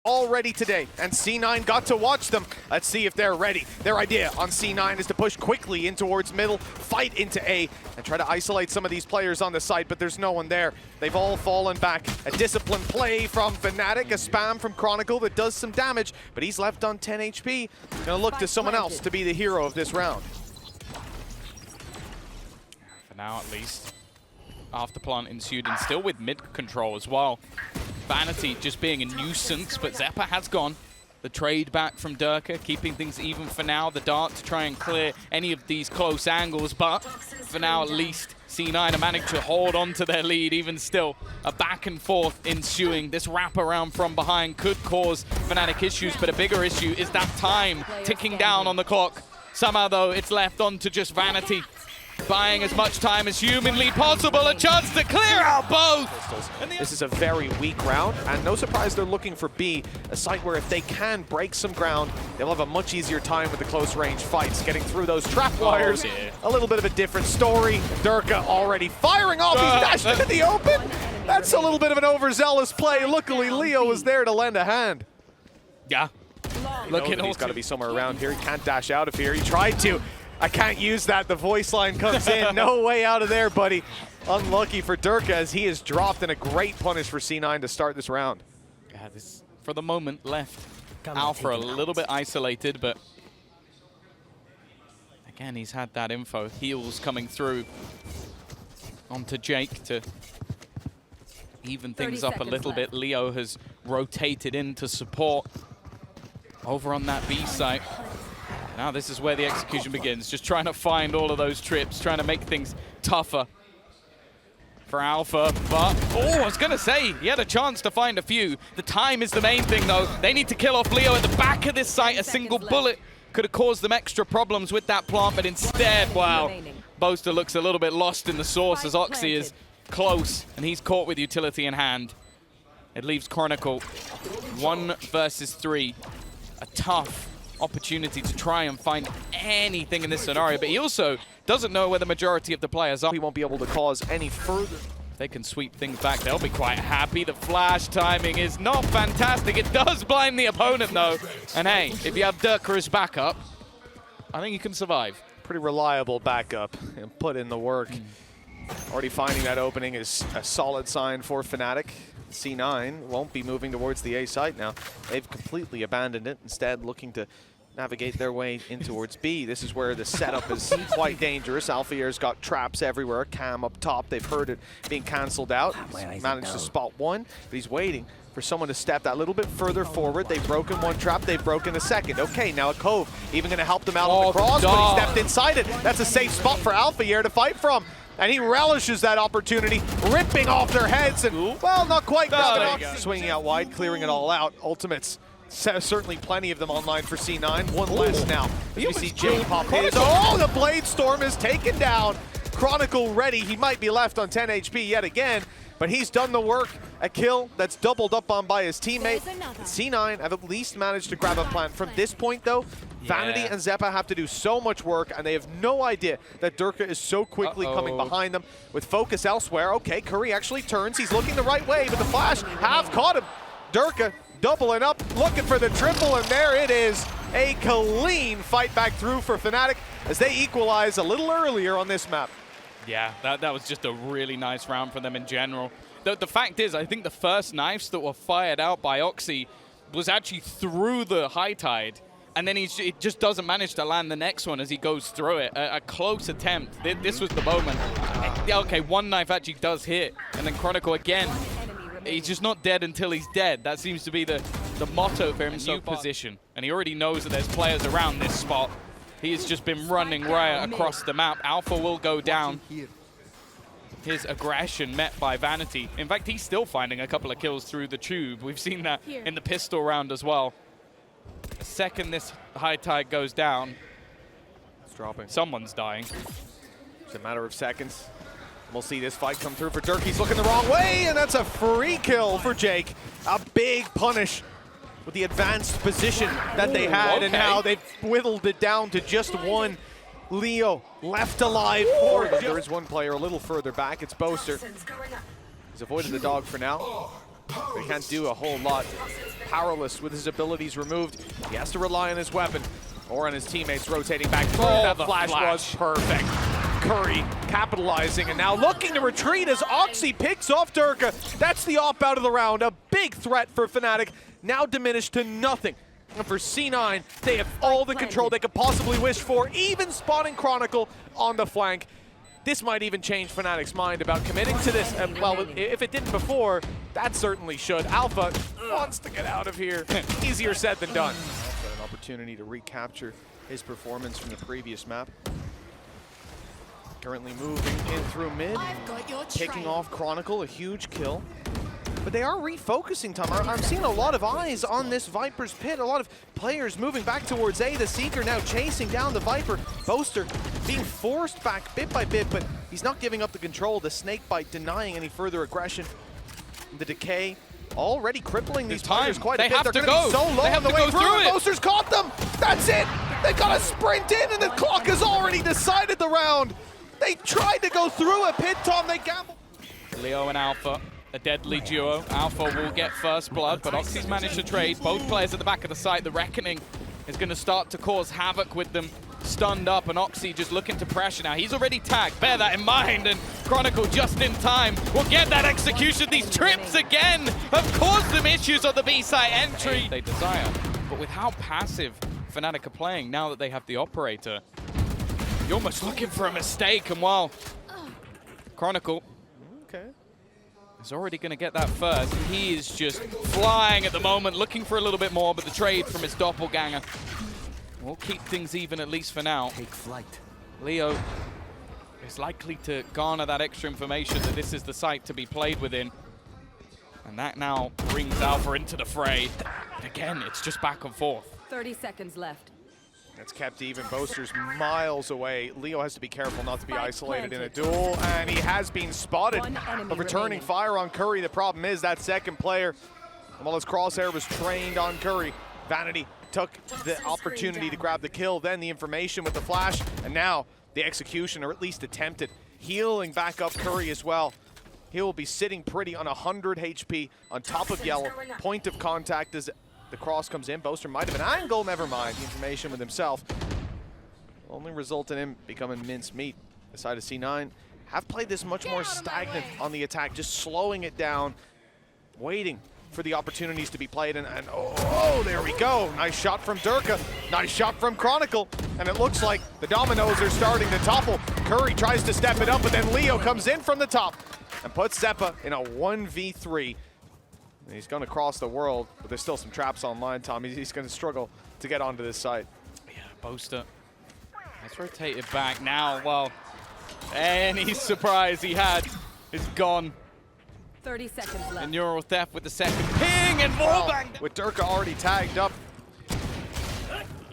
already today, and C9 got to watch them. Let's see if they're ready. Their idea on C9 is to push quickly in towards middle, fight into A, and try to isolate some of these players on the site, but there's no one there. They've all fallen back. A disciplined play from FNATIC, a spam from Chronicle that does some damage, but he's left on 10 HP. Gonna look to someone else to be the hero of this round. For now, at least. After plant ensued, and still with mid control as well. Vanity just being a nuisance, but Xeppaa has gone. The trade back from Derke, keeping things even for now. The dart to try and clear any of these close angles, but for now at least, C9 are managed to hold on to their lead. Even still, a back and forth ensuing. This wraparound from behind could cause FNATIC issues, but a bigger issue is that time ticking down on the clock. Somehow, though, it's left on to just Vanity, buying as much time as humanly possible, a chance to clear out both. This is a very weak round, and no surprise they're looking for B, a site where if they can break some ground, they'll have a much easier time with the close range fights, getting through those trap wires. A little bit of a different story. Derke already firing off, he's dashed into the open. That's a little bit of an overzealous play. Luckily, Leo was there to lend a hand. Yeah. Look at he's got to be somewhere around here. He can't dash out of here. He tried to. I can't use that. The voice line comes in. No way out of there, buddy. Unlucky for Derke as he is dropped, and a great punish for C9 to start this round. Yeah, this, for the moment, left Alpha a little bit isolated, but again, he's had that info. Heals coming through onto Jake to even things up a little bit. Leo has rotated in to support over on that B site. Now this is where the execution begins, just trying to find all of those trips, trying to make things tougher for Alpha, but, oh, I was gonna say, he had a chance to find a few. The time is the main thing though. They need to kill off Leo at the back of this site. A single bullet could have caused them extra problems with that plant, but instead, wow, Boaster looks a little bit lost in the sauce as Oxy is close, and he's caught with utility in hand. It leaves Chronicle 1 versus 3, a tough opportunity to try and find anything in this scenario, but he also doesn't know where the majority of the players are. He won't be able to cause any further. If they can sweep things back, they'll be quite happy. The flash timing is not fantastic. It does blind the opponent though. And hey, if you have Derke as backup, I think you can survive. Pretty reliable backup and put in the work. Already finding that opening is a solid sign for FNATIC. C9 won't be moving towards the A site now. They've completely abandoned it, instead looking to navigate their way in towards B. This is where the setup is quite dangerous. Alfajer's got traps everywhere. Cam up top, they've heard it being cancelled out. He's managed to spot one, but he's waiting for someone to step that little bit further forward. They've broken one trap, they've broken a second. Okay, now a Cove, even gonna help them out on the cross, but he stepped inside it. That's a safe spot for Alfajer to fight from. And he relishes that opportunity, ripping off their heads, and, well, not quite swinging out wide, clearing it all out. Ultimates, certainly plenty of them online for C9. One less now. You see Jake pop his. Oh, the Blade Storm is taken down. Chronicle ready. He might be left on 10 HP yet again, but he's done the work. A kill that's doubled up on by his teammate. C9 have at least managed to grab a plant. From this point, though, Vanity and Xeppaa have to do so much work, and they have no idea that Derke is so quickly coming behind them with focus elsewhere. Okay, Curry actually turns. He's looking the right way, but the flash have caught him. Derke doubling up, looking for the triple, and there it is. A clean fight back through for FNATIC as they equalize a little earlier on this map. Yeah, that was just a really nice round for them in general. The fact is, I think the first knives that were fired out by Oxy was actually through the high tide, and then it just doesn't manage to land the next one as he goes through it. A close attempt. This was the moment. Okay, one knife actually does hit, and then Chronicle again. He's just not dead until he's dead. That seems to be the motto for him. New position, and he already knows that there's players around this spot. He has just been running riot across the map. Alpha will go down. His aggression met by Vanity. In fact, he's still finding a couple of kills through the tube. We've seen that in the pistol round as well. The second this high tide goes down, it's dropping. Someone's dying. It's a matter of seconds. We'll see this fight come through for Derke. He's looking the wrong way, and that's a free kill for Jake. A big punish with the advanced position that they had, and now they've whittled it down to just one. Leo left alive. There is one player a little further back. It's Boaster. He's avoided the dog for now. He can't do a whole lot. Powerless with his abilities removed. He has to rely on his weapon or on his teammates rotating back. That flash was perfect. Curry capitalizing and now looking to retreat as Oxy picks off Derke. That's the op out of the round. A big threat for FNATIC, now diminished to nothing. And for C9, they have all the control they could possibly wish for, even spotting Chronicle on the flank. This might even change FNATIC's mind about committing to this. Well, if it didn't before, that certainly should. Alpha wants to get out of here. Easier said than done. Alpha, an opportunity to recapture his performance from the previous map. Currently moving in through mid, picking off Chronicle, a huge kill. But they are refocusing, Tom. I'm seeing a lot of eyes on this Viper's pit. A lot of players moving back towards A. The Seeker now chasing down the Viper. Boaster being forced back bit by bit, but he's not giving up the control. The Snakebite denying any further aggression. The Decay already crippling these players quite a bit. They're going to be so low on the way through. Boaster's caught them. That's it. They got to sprint in, and the clock has already decided the round. They tried to go through a pit, Tom. They gambled. Leo and Alpha, a deadly duo. Alpha will get first blood, but Oxy's managed to trade. Both players at the back of the site. The Reckoning is going to start to cause havoc with them stunned up, and Oxy just looking to pressure now. He's already tagged. Bear that in mind, and Chronicle just in time will get that execution. These trips again have caused them issues on the B site entry. They desire, but with how passive FNATIC are playing now that they have the operator, you're almost looking for a mistake, and while Chronicle is already going to get that first, and he is just flying at the moment, looking for a little bit more, but the trade from his doppelganger will keep things even, at least for now. Take flight. Leo is likely to garner that extra information that this is the site to be played within, and that now brings Alpha into the fray. And again, it's just back and forth. 30 seconds left. It's kept even. Boaster's miles away. Leo has to be careful not to be isolated in a duel, and he has been spotted. A returning fire on Curry. The problem is that second player, while his crosshair was trained on Curry, Vanity took the opportunity to grab the kill, then the information with the flash, and now the execution, or at least attempted, healing back up Curry as well. He will be sitting pretty on 100 HP on top of yellow. Point of contact as the cross comes in. Boaster might have an angle, never mind. The information with himself only result in him becoming mincemeat. The side of C9 have played this much more stagnant on the attack, just slowing it down, waiting for the opportunities to be played. And oh, there we go. Nice shot from Derke. Nice shot from Chronicle. And it looks like the dominoes are starting to topple. Curry tries to step it up, but then Leo comes in from the top and puts Xeppaa in a 1v3. He's going to cross the world, but there's still some traps online, Tom. He's going to struggle to get onto this site. Yeah, Boaster has rotated back now. Well, any surprise he had is gone. 30 seconds left. And neural theft with the second ping, and more bang. With Derke already tagged up.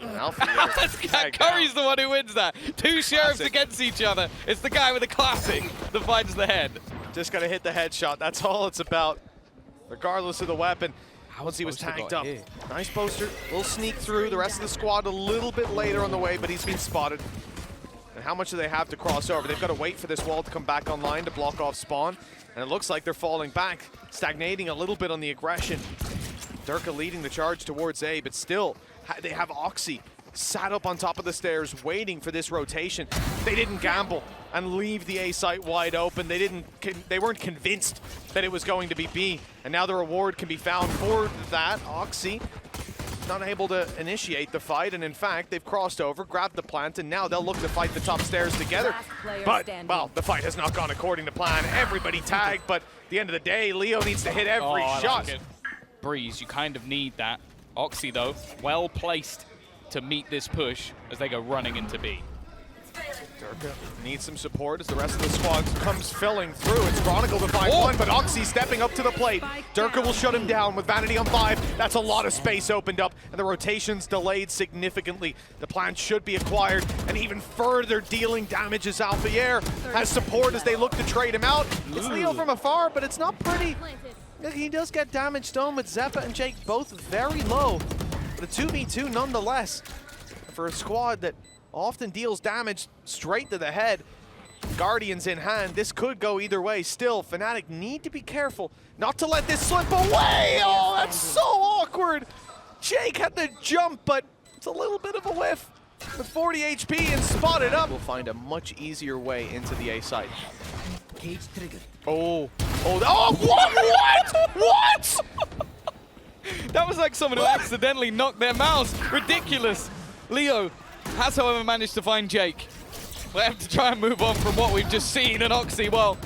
Curry's the one who wins that. Two sheriffs against each other. It's the guy with the classic that finds the head. Just got to hit the headshot. That's all it's about. Regardless of the weapon, once he was tagged up. Nice Boaster, will sneak through. The rest of the squad a little bit later on the way, but he's been spotted. And how much do they have to cross over? They've got to wait for this wall to come back online to block off spawn. And it looks like they're falling back, stagnating a little bit on the aggression. Derke leading the charge towards A, but still, they have Oxy sat up on top of the stairs waiting for this rotation. They didn't gamble and leave the A site wide open. They weren't convinced that it was going to be B, and now the reward can be found for that. Oxy not able to initiate the fight, and in fact, they've crossed over, grabbed the plant, and now they'll look to fight the top stairs together. But, well, the fight has not gone according to plan. Everybody tagged, but at the end of the day, Leo needs to hit every shot. Like Breeze, you kind of need that. Oxy, though, well placed to meet this push as they go running into B. Derke needs some support as the rest of the squad comes filling through. It's Chronicle to find one, but Oxy stepping up to the plate. Derke will shut him down with Vanity on 5. That's a lot of space opened up, and the rotation's delayed significantly. The plant should be acquired, and even further dealing damage as Alfajer has support as they look to trade him out. It's Leo from afar, but it's not pretty. He does get damage done with Xeppaa and Jake both very low. But a 2v2 nonetheless for a squad that often deals damage straight to the head. Guardians in hand. This could go either way. Still, FNATIC need to be careful not to let this slip away. Oh, that's so awkward. Jake had the jump, but it's a little bit of a whiff. With 40 HP and spotted up, we'll find a much easier way into the A site. Oh, what? That was like someone who accidentally knocked their mouse. Ridiculous. Leo has, however, managed to find Jake. We'll have to try and move on from what we've just seen. And Oxy, well,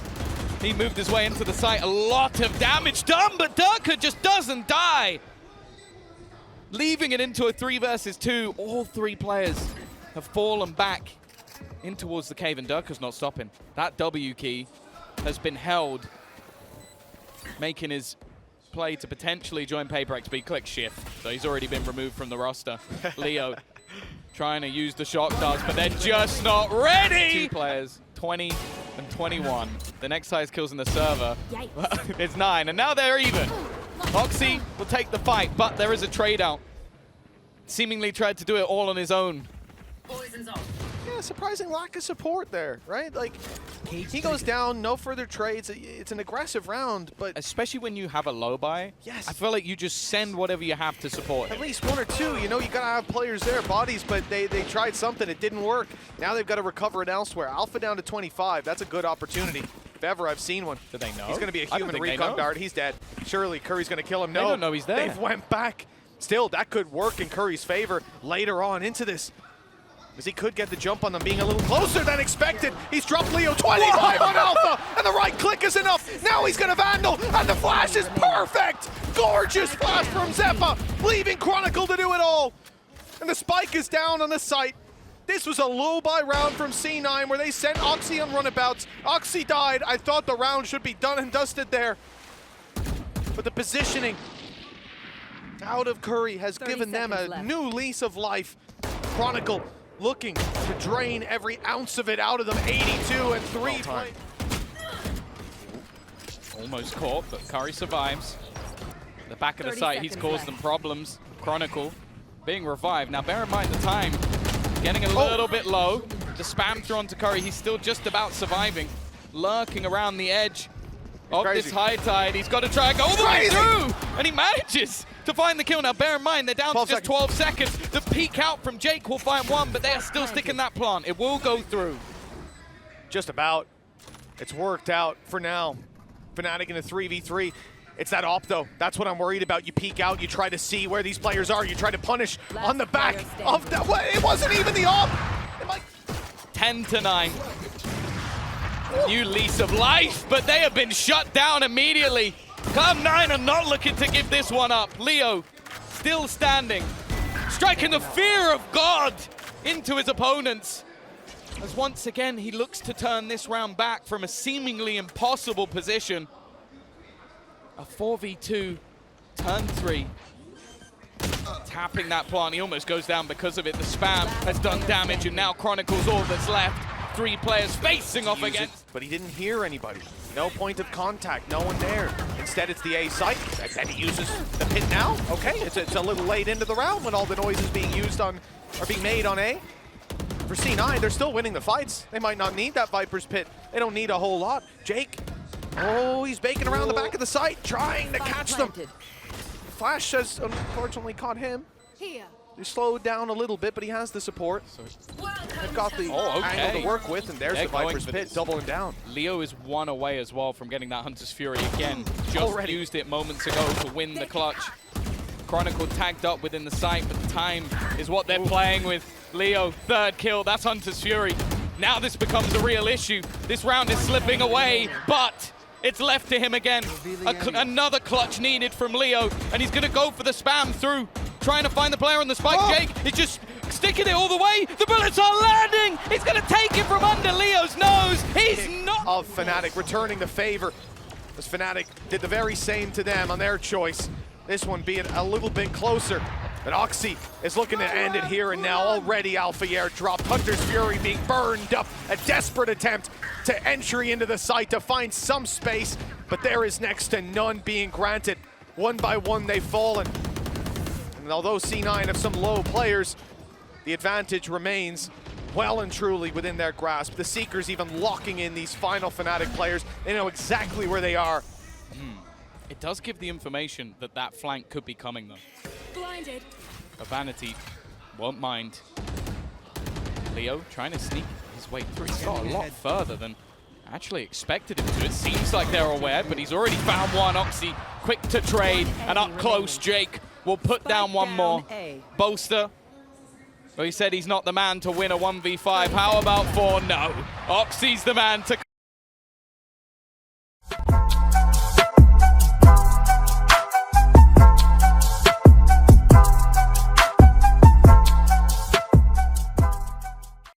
he moved his way into the site. A lot of damage done, but Derke just doesn't die. Leaving it into a 3 versus 2. All 3 players have fallen back in towards the cave, and Derke's not stopping. That W key has been held, making his play to potentially join Paper XP. Click shift. So he's already been removed from the roster. Leo trying to use the shock darts, but they're just not ready. 2 players, 20 and 21. The next highest kills in the server is 9, and now they're even. Oxy will take the fight, but there is a trade out. Seemingly tried to do it all on his own. Yeah, surprising lack of support there, right? Like, he goes down, no further trades. It's an aggressive round, but especially when you have a low buy, yes, I feel like you just send whatever you have to support him. At least 1 or 2, you know, you gotta have players there, bodies, but they tried something, it didn't work. Now they've got to recover it elsewhere. Alpha down to 25, that's a good opportunity. If ever I've seen one. Do they know? He's gonna be a human recon dart, he's dead. Surely Curry's gonna kill him. No, they don't know he's there. They've went back. Still, that could work in Curry's favor later on into this. As he could get the jump on them, being a little closer than expected. He's dropped Leo 25 on Alpha, and the right click is enough. Now he's gonna vandal, and the flash is perfect. Gorgeous flash from Xeppaa, leaving Chronicle to do it all. And the spike is down on the site. This was a low buy round from C9 where they sent Oxy on runabouts. Oxy died. I thought the round should be done and dusted there. But the positioning out of Curry has given them a new lease of life. Chronicle looking to drain every ounce of it out of them. 82 and 3 play. Almost caught, but Curry survives. The back of the site, he's caused them problems. Chronicle being revived. Now bear in mind the time getting a little bit low. The spam through onto Curry, he's still just about surviving. Lurking around the edge of this high tide. He's got to try and go all the way through, and he manages to find the kill. Now bear in mind, they're down to just 12 seconds. The peek out from Jake will find 1, but they are still sticking that plant. It will go through. Just about. It's worked out for now. FNATIC in a 3v3. It's that op though. That's what I'm worried about. You peek out, you try to see where these players are, you try to punish on the back of that. It wasn't even the op. 10-9. New lease of life, but they have been shut down immediately. Cloud9 are not looking to give this one up. Leo still standing, striking the fear of God into his opponents. As once again, he looks to turn this round back from a seemingly impossible position. A 4v2, turn 3. Tapping that plant, he almost goes down because of it. The spam has done damage, and now Chronicle's all that's left. 3 players facing off against. But he didn't hear anybody. No point of contact, no one there. Instead, it's the A site. And he uses the pit now. Okay, it's a little late into the round when all the noises being used on are being made on A. For C9, they're still winning the fights. They might not need that Viper's pit. They don't need a whole lot. Jake, oh, he's baking around the back of the site, trying to catch them. Flash has unfortunately caught him. He slowed down a little bit, but he has the support. They've got the angle to work with, and there's the Viper's pit doubling down. Leo is 1 away as well from getting that Hunter's Fury again. Just used it moments ago to win the clutch. Chronicle tagged up within the site, but the time is what they're playing with. Leo, 3rd kill, that's Hunter's Fury. Now this becomes a real issue. This round is slipping away, but it's left to him again. Another clutch needed from Leo, and he's gonna go for the spam through, trying to find the player on the spike. Jake is just sticking it all the way. The bullets are landing. He's gonna take it from under Leo's nose. He's not. Of FNATIC returning the favor, as FNATIC did the very same to them on their choice. This one being a little bit closer. But Oxy is looking to end it here and now. Already Alfajer dropped. Hunter's Fury being burned up. A desperate attempt to entry into the site to find some space, but there is next to none being granted. 1 by 1 they've fallen. And although C9 have some low players, the advantage remains. well and truly within their grasp. The Seekers even locking in these final FNATIC players. They know exactly where they are. It does give the information that that flank could be coming, though. Blinded. A Vanity won't mind. Leo trying to sneak his way through. He's got a lot further than actually expected him to. It seems like they're aware, but he's already found one. Oxy quick to trade, and up close, Jake will put down one more. Boaster, well, he said he's not the man to win a 1v5. How about 4? No. Oxy's the man to